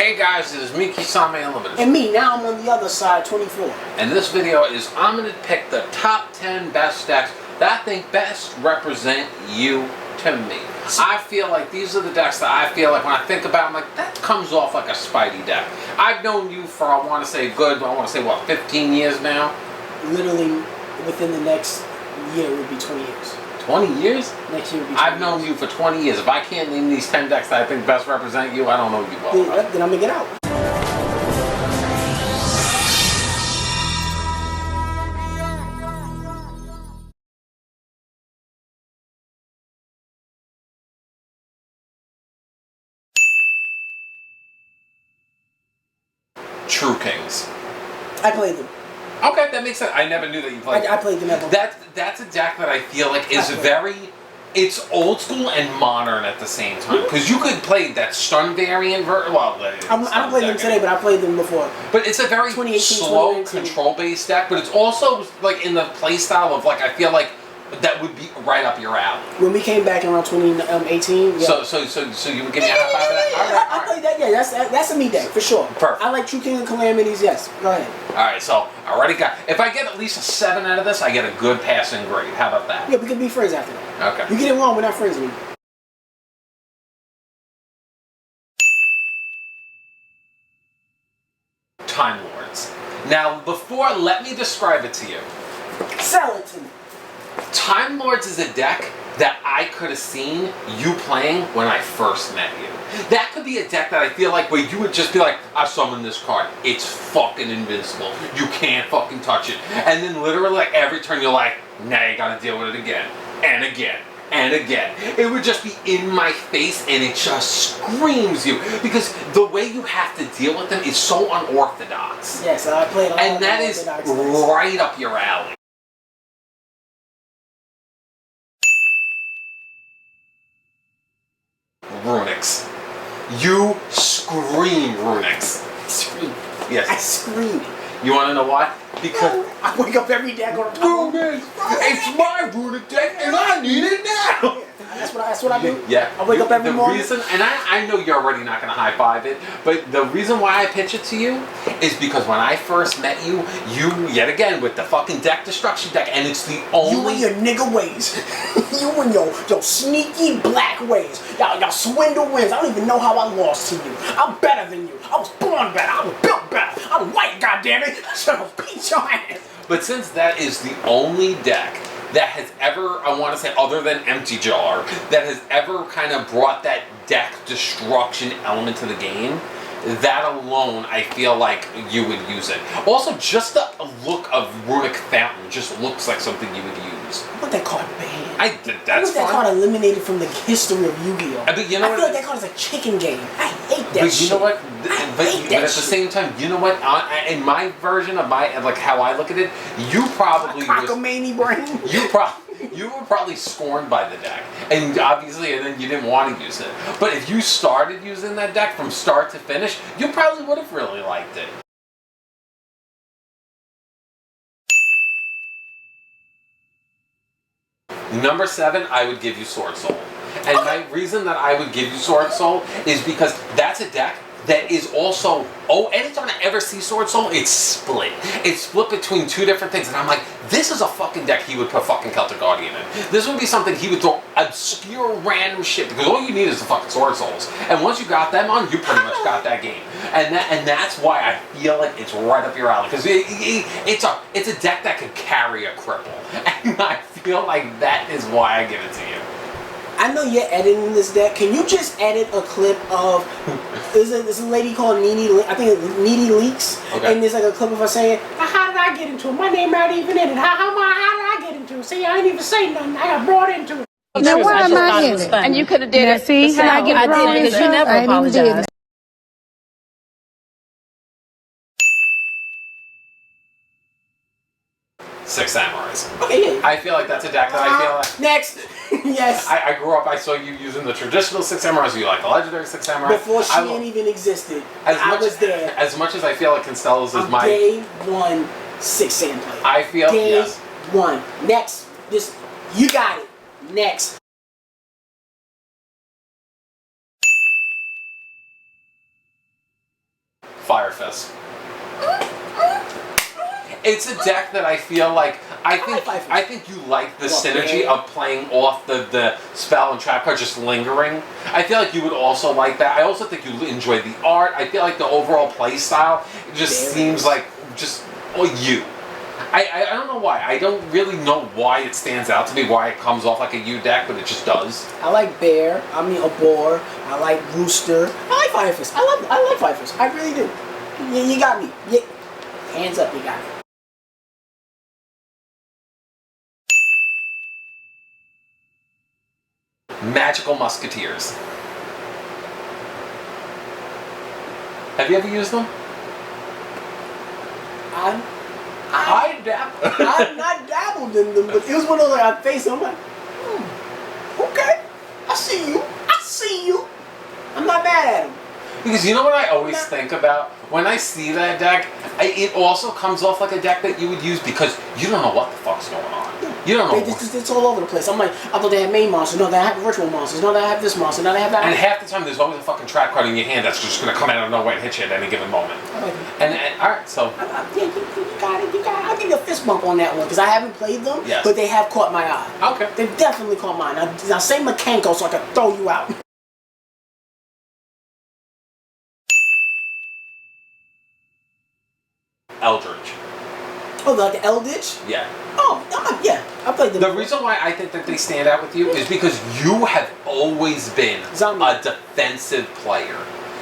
Hey guys, it is me, Kisame Unlimited. And me, now I'm on the other side, 24. And this video is, I'm going to pick the top 10 best decks that I think best represent you to me. I feel like these are the decks that I feel like when I think about them, like, that comes off like a Spidey deck. I've known you for, I want to say what, 15 years now? Literally, within the next year would be 20 years. 20 years? Next year would be 20 I've known you for 20 years. If I can't name these 10 decks that I think best represent you, I don't know you well enough. Then I'm going to get out. True Kings. I played them. Okay, that makes sense. I never knew that you played. I played them at That's a deck that I feel like is very. It's old school and modern at the same time, because you could play that stun variant. I don't play them today, but I played them before. But it's a very slow control-based deck, but it's also like in the play style of like I feel like that would be right up your alley. When we came back around 2018, yeah. So you would give me a high five for that? I played that. Yeah, that's a me deck for sure. Perfect. I like True King and Calamities. Yes, go ahead. All right, so I already got. If I get at least a 7 out of this, I get a good passing grade. How about that? Yeah, we can be friends after that. Okay. You get it wrong, we're not friends anymore. Time Lords. Now, let me describe it to you. Sell it to me. Time Lords is a deck that I could have seen you playing when I first met you. That could be a deck that I feel like where you would just be like, I summoned this card. It's fucking invincible. You can't fucking touch it. And then literally like every turn you're like, now you gotta deal with it again. And again. And again. It would just be in my face and it just screams you. Because the way you have to deal with them is so unorthodox. Yes, I played a lot and that is right up your alley. Runix. You scream Runix. Scream. Yes. I scream it. You want to know why? Because I wake up every day and go to Runix. It's my Runix deck and I need it now. That's what I do. Yeah. I wake up every morning. Reason, and I know you're already not going to high five it, but the reason why I pitch it to you is because when I first met you, yet again with the fucking deck destruction deck, and it's the only. You and your nigga ways. You and your sneaky black ways. Y'all swindle wins. I don't even know how I lost to you. I'm better than you. I was born better. I was built better. I'm white, goddammit. I should have beat your ass. But since that is the only deck that has ever, I want to say, other than Empty Jar, that has ever kind of brought that deck destruction element to the game, that alone, I feel like you would use it. Also, just the look of Runic Fountain just looks like something you would use. I want that card banned. That's that card eliminated from the history of Yu-Gi-Oh! But you know I feel like that card is a chicken game. I hate that shit. But you know what? But at the same time, you know what? In my version of like how I look at it, you probably cockamamie brain. You were probably scorned by the deck, and obviously, and then you didn't want to use it. But if you started using that deck from start to finish, you probably would have really liked it. Number 7, I would give you Sword Soul. And my reason that I would give you Sword Soul is because that's a deck that is also, anytime I ever see Sword Soul, it's split. It's split between two different things, and I'm like, this is a fucking deck he would put fucking Celtic Guardian in. This would be something he would throw obscure random shit, because all you need is the fucking Sword Souls. And once you got them on, you pretty much got that game. And that's why I feel like it's right up your alley, because it's a deck that could carry a cripple. And I feel like that is why I give it to you. I know you're editing this deck. Can you just edit a clip of there's a lady called Nene, I think it's Nene Leaks, okay. And there's like a clip of her saying, "How did I get into it? My name not even in it. How did I get into it? See, I didn't even say nothing. I got brought into it." Now why am I in it? And you could have did it. See how I get brought into it? You never apologized. Six Samurais. Okay, yeah. I feel like that's a deck that I feel like... Next. Yes. I grew up, I saw you using the traditional Six Samurais, so you like the legendary Six Samurais. Before Shein even existed, I was there. As much as I feel like Constella's is my... Day 1 6 Sam player. I feel, Day yes. 1. Next. You got it. Next. Fire Fist. It's a deck that I feel like I think you like the synergy of playing off the spell and trap card just lingering. I feel like you would also like that. I also think you enjoy the art. I feel like the overall play style just seems like just you. I don't know why. I don't really know why it stands out to me, why it comes off like a U deck, but it just does. I like bear. I mean a boar. I like rooster. I like Fire Fist. I like Fire Fist. I really do. You got me. Hands up, you got me. Magical Musketeers. Have you ever used them? I've not dabbled in them, but it was one of those like I faced them. I'm like, okay, I see you. I'm not mad at him. Because you know what I always think about? When I see that deck, it also comes off like a deck that you would use because you don't know what the fuck's going on. You don't know. It's all over the place. I'm like, I thought they had main monsters. No, they have virtual monsters. No, they have this monster. No, they have that. And half the time, there's always a fucking trap card in your hand that's just going to come out of nowhere and hit you at any given moment. And all right, so. Yeah, you got it. I'll give you a fist bump on that one because I haven't played them, but they have caught my eye. Okay. They've definitely caught mine. Now say Makenko so I can throw you out. Eldritch. Oh, like the Eldritch? Yeah. Oh, yeah. I played them. The reason why I think that they stand out with you is because you have always been a defensive player.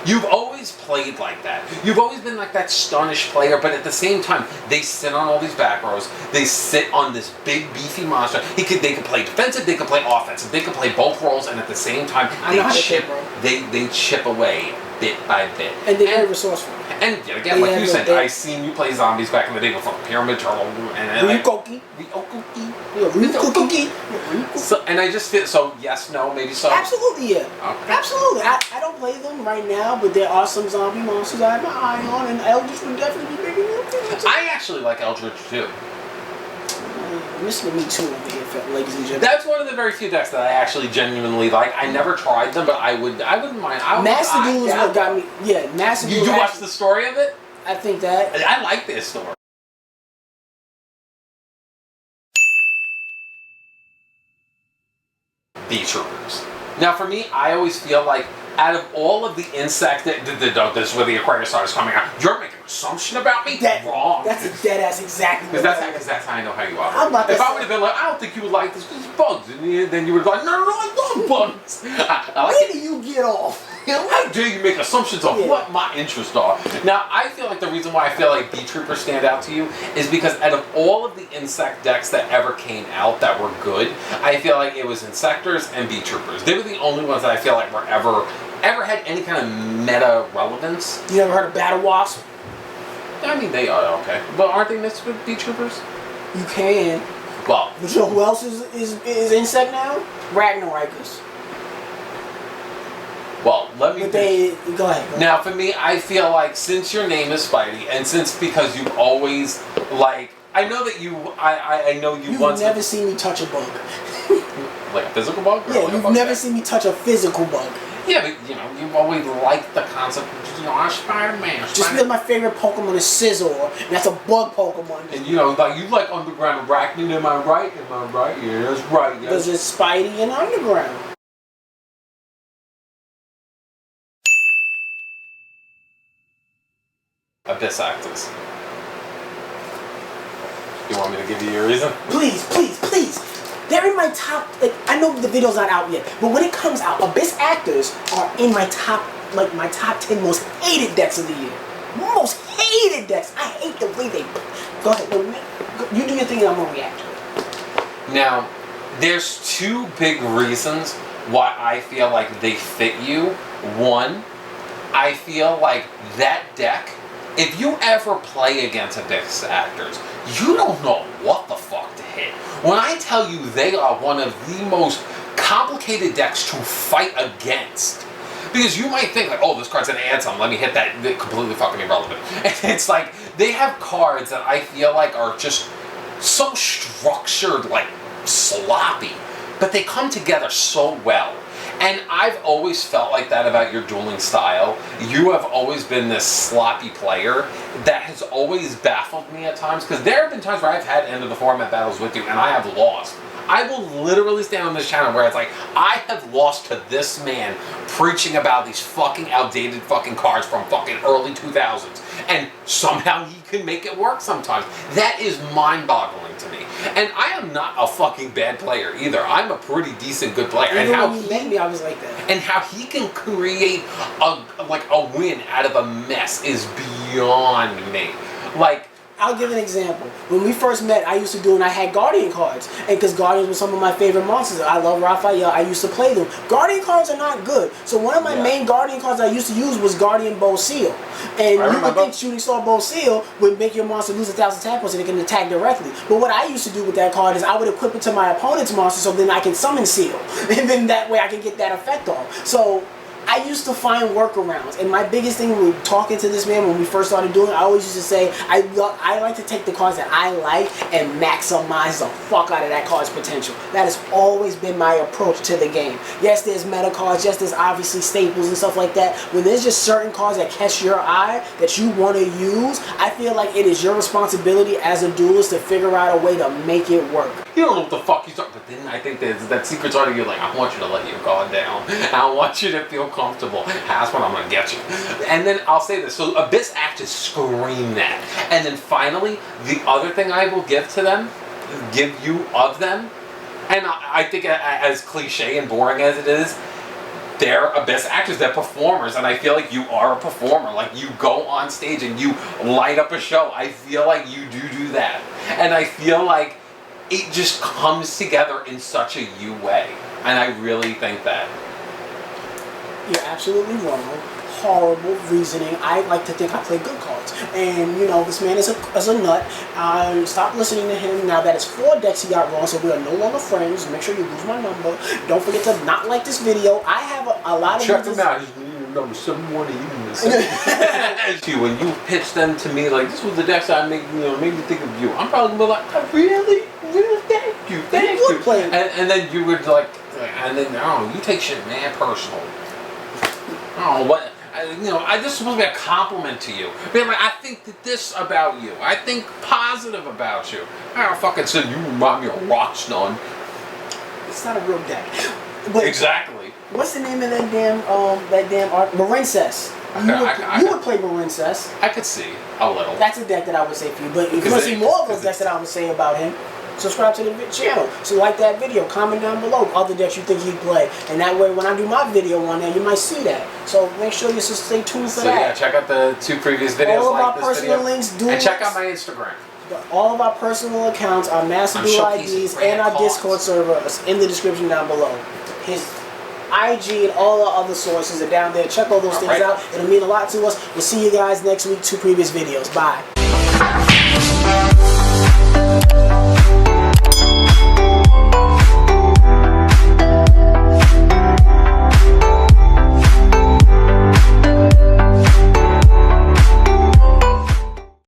You've always played like that. You've always been like that Stunish player, but at the same time, they sit on all these back rows. They sit on this big, beefy monster. They could play defensive, they could play offensive, they could play both roles, and at the same time, they chip away bit by bit. And they're very resourceful. And yet again, like you said, I seen you play zombies back in the day with fucking Pyramid Turtle and Ryukoki. So, and I just feel so. Yes, no, maybe so. Absolutely, yeah. Okay. Absolutely. I don't play them right now, but there are some zombie monsters I have my eye on, and Eldritch would definitely be bigger than I actually like Eldritch too. Mr. Me Too over here, ladies and gentlemen. That's one of the very few decks that I actually genuinely like. I never tried them, but I wouldn't mind. Master Duel is what got me. Yeah, Master Duel. You watch the story of it? I think that. I like this story. B-Troopers. Now, for me, I always feel like out of all of the insect that this is where the Aquarius star is coming out, you're making an assumption about me? Wrong. That's a dead ass exactly. Because that's how I know how you are. If I would have been like, I don't think you would like this because it's bugs, and then you would be like, no, I love bugs. Where do you get off? How dare you make assumptions of what my interests are? Now, I feel like the reason why I feel like B-Troopers stand out to you is because out of all of the insect decks that ever came out that were good, I feel like it was Insectors and B-Troopers. They were the only ones that I feel like were ever had any kind of meta relevance. You ever heard of Battle Wasp? I mean, they are okay. But aren't they mixed with B-Troopers? You can. Well. But you know who else is insect now? Ragnarokers. Well, let me... Go ahead. Now, for me, I feel like since your name is Spidey, and because you've always, like... I know that you... I know you once... You've never seen me touch a bug. Like a physical bug? Yeah, you've never seen me touch a physical bug. Yeah, but, you've always liked the concept of, I'm Spider-Man. Just because my favorite Pokemon is Scizor, and that's a bug Pokemon. And, you like Underground Arachnid, am I right? Yeah, that's right. Yeah. Because it's Spidey and Underground. Abyss Actors. You want me to give you your reason? Please. They're in my top. Like, I know the video's not out yet, but when it comes out, Abyss Actors are in my top 10 most hated decks of the year. Most hated decks. I hate the way they. Go ahead. You do your thing, and I'm gonna react to it. Now, there's two big reasons why I feel like they fit you. One, I feel like that deck. If you ever play against Abyss Actors, you don't know what the fuck to hit. When I tell you they are one of the most complicated decks to fight against. Because you might think like, oh, this card's an anthem, let me hit that, they're completely fucking irrelevant. And it's like, they have cards that I feel like are just so structured, like sloppy. But they come together so well. And I've always felt like that about your dueling style. You have always been this sloppy player that has always baffled me at times, because there have been times where I've had end of the format battles with you and I have lost. I will literally stand on this channel where it's like, I have lost to this man preaching about these fucking outdated fucking cards from fucking early 2000s. And somehow he can make it work sometimes. That is mind-boggling to me. And I am not a fucking bad player either. I'm a pretty decent good player. Even when you met me, I was like that. And how he can create a win out of a mess is beyond me. Like, I'll give an example. When we first met, I used to do, and I had Guardian cards. And because Guardians were some of my favorite monsters. I love Raphael. I used to play them. Guardian cards are not good. So one of my main Guardian cards I used to use was Guardian Bow Seal. And you would think Shooting Star Bow Seal would make your monster lose 1,000 attack points and it can attack directly. But what I used to do with that card is I would equip it to my opponent's monster so then I can summon Seal. And then that way I can get that effect off. So I used to find workarounds, and my biggest thing when talking to this man when we first started doing it, I always used to say, I like to take the cards that I like and maximize the fuck out of that card's potential. That has always been my approach to the game. Yes, there's meta cards, yes, there's obviously staples and stuff like that. When there's just certain cards that catch your eye that you want to use, I feel like it is your responsibility as a duelist to figure out a way to make it work. You don't know what the fuck he's talking, but then I think there's that secret side of you like, I want you to let your guard down. I want you to feel comfortable. That's when I'm gonna get you. And then I'll say this, so Abyss actors scream that. And then finally, the other thing I will give to them, give you of them, and I think as cliche and boring as it is, they're Abyss actors, they're performers, and I feel like you are a performer. Like, you go on stage and you light up a show. I feel like you do that. And I feel like it just comes together in such a you way. And I really think that. You're absolutely wrong. Horrible reasoning. I like to think I play good cards. And, you know, this man is a nut. Stop listening to him. Now that it's 4 decks he got wrong, so we are no longer friends. Make sure you lose my number. Don't forget to not like this video. I have a lot of... Check him out. He's number 71 when you pitch them to me, like, this was the decks I made me think of you. I'm probably gonna be like, oh, really? Really? Thank you. And then you would like, and then, oh, you take shit mad personal. Oh, what? This is supposed to be a compliment to you. Man, like, I think that this about you. I think positive about you. I don't fucking say you remind me of Rockstone. It's not a real deck. But exactly. What's the name of that damn art? Marincess. You would play Marincess. I could see a little. That's a deck that I would say for you. But if you want to see more of those decks that I would say about him, subscribe to the channel. So like that video, comment down below other decks you think he'd play. And that way when I do my video on there, you might see that. So make sure you stay tuned for that. Yeah, check out the 2 previous videos. All of our personal links, and check out my Instagram. All of our personal accounts, our Master Duel IDs, and our Discord server is in the description down below. His IG and all our other sources are down there. Check all those things out. It'll mean a lot to us. We'll see you guys next week. 2 previous videos. Bye.